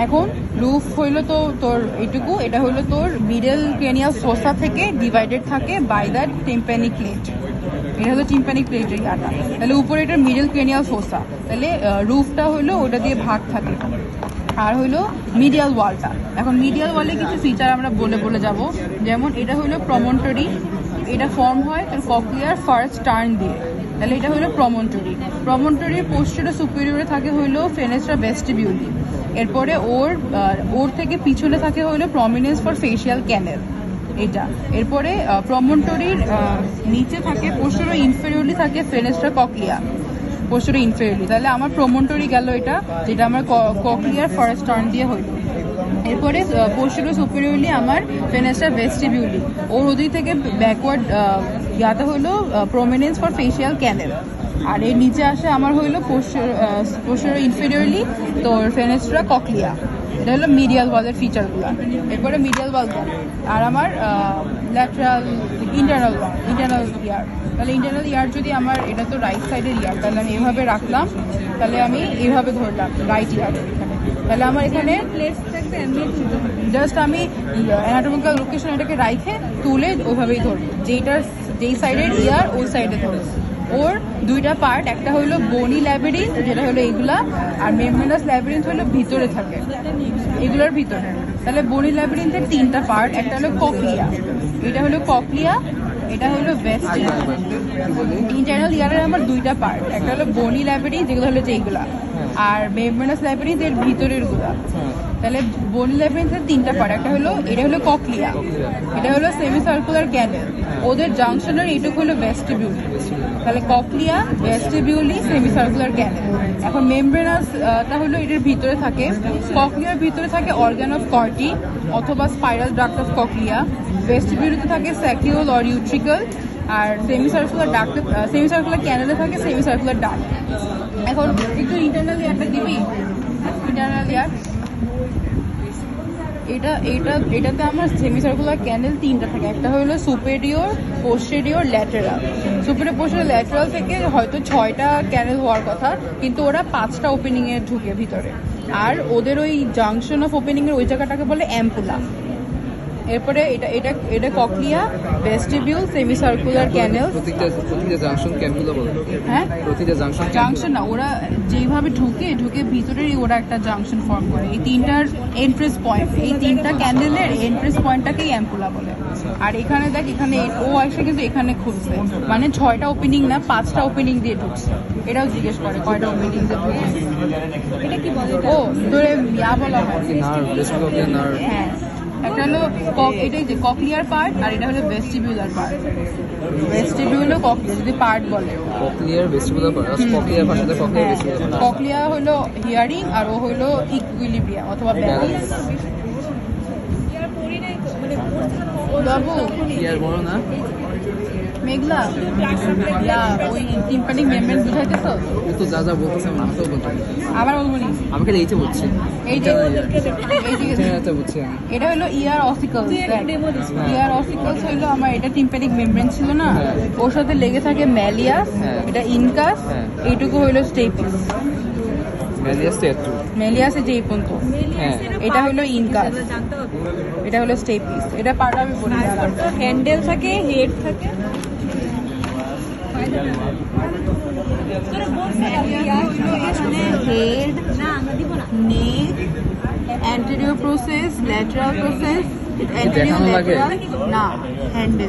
এখন রুফ হইলো তো তোর এইটুকু, এটা হইলো তোর মিডল ক্রেনিয়াল ফোসা থেকে ডিভাইডেড থাকে বাই দ্যাট টিম্প্যানিক প্লেট। এটা হলো টিম্প্যানিক প্লেটের ইয়াটা, তাহলে উপরে এটা মিডল ক্রেনিয়াল ফোসা, তাহলে রুফটা হইলো ওটা দিয়ে ভাগ থাকে। আর হইলো মিডিয়াল ওয়ালটা। এখন মিডিয়াল ওয়ালে কিছু ফিচার আমরা বলে যাব, যেমন এটা হইলো প্রমন্টরি, এটা ফর্ম হয় তোর ককলিয়ার ফার্স্ট টার্ন দিয়ে, তাহলে এটা হলো প্রমন্টরি। প্রমন্টরির পোস্টেরও সুপিরিয়রে থাকে হইলো ফেনেস্ট্রা ভেস্টিবিউলি। এরপরে ওর থেকে পিছনে থাকে হইলো প্রমিনেন্স ফর ফেশিয়াল ক্যানেল এটা। এরপরে প্রমন্টরির নিচে থাকে পোস্টেরও ইনফেরিয়রলি থাকে ফেনেস্ট্রা ককলিয়া, পোস্টেরও ইনফেরিয়রলি। তাহলে আমার প্রমন্টরি গেল এটা, যেটা আমার ককলিয়ার ফার্স্ট টার্ন দিয়ে হইলো। এরপরে পোস্টেরো সুপিরিয়রলি আমার ফেনেস্ট্রা ভেস্টিবিউলি, ওর ওদিক থেকে ব্যাকওয়ার্ড ইয়াতে হইলো প্রমিনেন্স ফর ফেশিয়াল ক্যানেল। আর এর নিচে আসে আমার হইলো পোস্টেরো ইনফেরিয়রলি তোর ফেনেস্ট্রা ককলিয়া। এটা হলো মিডিয়াল ওয়ালের ফিচারগুলো। এরপরে মিডিয়াল ওয়াল আর আমার ল্যাটারাল ইন্টারনাল ইয়ার। তাহলে ইন্টারনাল ইয়ার যদি আমার এটা তো রাইট সাইডের ইয়ার, তাহলে আমি এভাবে রাখলাম, তাহলে আমি এইভাবে ধরলাম রাইট ইয়ার এখানে, তাহলে আমার এখানে জাস্ট আমি অ্যানাটমিক্যাল লোকেশন এটাকে রাইখে তুলে ওইভাবেই ধরবো, যেই সাইডের ইয়ার ওই সাইডে ধরবো। ওর দুইটা পার্ট, একটা হলো বনি ল্যাবিরিন্থ যেটা হলো এইগুলা, আর মেমব্রেনাস ল্যাবিরিন্থ হলো ভিতরে থাকে এগুলোর ভিতরে। তাহলে বনি ল্যাবিরিন্থের তিনটা পার্ট, একটা হলো ককলিয়া, এটা হলো ককলিয়া, এটা হলো ভেস্টিবিউল। ইন্টারনাল ইয়ারের আমার দুইটা পার্ট, একটা হলো বনি ল্যাবিরিন্থ যেগুলো হলো যেগুলা, আর মেমব্রেনাস ল্যাবিরিন্থ এর ভিতরের গুলা। তাহলে বনি ল্যাবিরিন্থের তিনটা পার্ট, একটা হলো এটা হলো ককলিয়া, এটা হলো সেমি সার্কুলার ক্যানেল, ওদের জাংশনের এইটুকু হলো ভেস্টিবিউল। তাহলে cochlea, vestibuli, semi circular canal. এখন মেমব্রেনাসটা হলো এটার ভিতরে থাকে, ককলিয়ার ভিতরে থাকে অর্গান অফ কর্টি অথবা স্পাইরাল ডাক্ট অফ ককলিয়া, ভেস্টিবিউলিতে থাকে স্যাকিউল অর ইউট্রিকল, আর সেমি সার্কুলার ক্যানেলে থাকে সেমি সার্কুলার ডাক্ট। এখন একটু ইন্টারনাল ইয়ারটা দিবি, ইন্টারনাল ইয়ার এটাতে আমার সেমি সার্কুলার ক্যানেল তিনটা থাকে, একটা হলো superior, posterior, lateral. Superior, posterior, lateral থেকে হয়তো 6টা ক্যানেল হওয়ার কথা, কিন্তু ওরা 5টা ওপেনিং এ ঢুকে ভিতরে, আর ওদের ওই জাংশন অফ ওপেনিং এর ওই জায়গাটাকে বলে অ্যাম্পুলা। এরপরে এটা ককলিয়া, ভেস্টিবিউল, সেমি সার্কুলার ক্যানেল। প্রতিটা জাংশন ক্যাম্পুলা বলে। হ্যাঁ, প্রতিটা জাংশন না, ওরা যেভাবে ঢুকে ভিতরেই ওরা একটা জাংশন ফর্ম করে। এই তিনটার এন্ট্রেন্স পয়েন্ট, এই তিনটা ক্যান্ডেলের এন্ট্রেন্স পয়েন্টটাকেই অ্যাম্পুলা বলে। আর এখানে দেখ, এখানে ও এসে কিন্তু এখানে খুলছে, মানে 6টা ওপেনিং না 5টা ওপেনিং দিয়ে ঢুকছে। এটাও জিজ্ঞেস করে কয়টা ওপেনিং দিয়ে ঢুকছে। এটা কি বলে? ও ধরে ইয়া বলা হয়, হ্যাঁ। একটা হলো এটাই যে ককলিয়ার পার্ট, আর এটা হলো ভেস্টিবিউলার পার্ট। ভেস্টিবিউল ও ককলিয়া যদি পার্ট বলে, ককলিয়ার ভেস্টিবিউলার পার্ট, ককলিয়ার ভাষাতে ককলিয়ার ভেস্টিবিউলার। ককলিয়া হলো হিয়ারিং, আর ও হলো ইকুইলিব্রিয়াম অথবা ব্যালেন্স। বাবু ইয়ার বড় না মেঘলা, ওই টিম্প্যানিক মেমব্রেন বুঝাইতেছ? ও তো যা বলতেছে আমি নামটাও বলতে আবার বলবো নি, আমাকে এইটা বলছে, এইটা বুঝছি আমি। এটা হলো ইয়ার অসিকলস। ইয়ার অসিকলস হইলো আমার, এটা টিম্প্যানিক মেমব্রেন ছিল না, ওর সাথে লেগে থাকে ম্যালিয়াস, এটা ইনকাস, এইটুকু হইলো স্টেপিস। মেলিয়াস যে এই পর্যন্ত, এটা হলো ইনকাস, এটা হলো স্টেপিস। এটা পার্ট আমি বলি, হ্যান্ডেল থাকে, হেড থাকে, head, neck, anterior process, lateral process, anterior lateral না, হ্যান্ডেল।